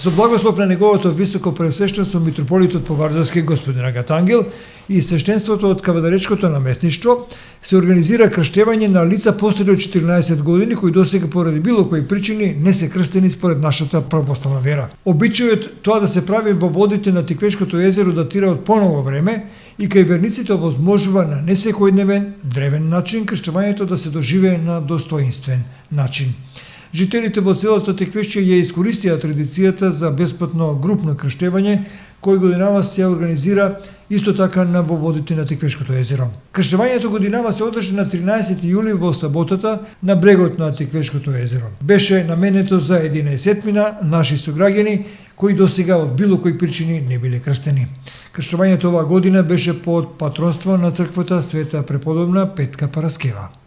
Со благослов на неговото високо пресвещенство митрополитот Повардарски господин Агатангел и свештенството од Кавадаречкото наместништво се организира крштевање на лица постари од 14 години кои досега поради било кои причини не се крстени според нашата православна вера. Обичајот тоа да се прави во водите на Тиквешкото езеро датира од поново време и кај верниците овозможува на несекојдневен, древен начин крштевањето да се доживее на достоинствен начин. Жителите во целата Теквешче ја искористија традицијата за бесплатно групно крштевање, кој годинава се организира исто така на во водите на Теквешкото езеро. Крштевањето годинава се одржа на 13 јули во саботата на брегот на Теквешкото езеро. Беше наменето за 11 наши сограѓани кои досега од било кои причини не биле крстени. Крштевањето оваа година беше под патронство на црквата Света преподобна Петка Параскева.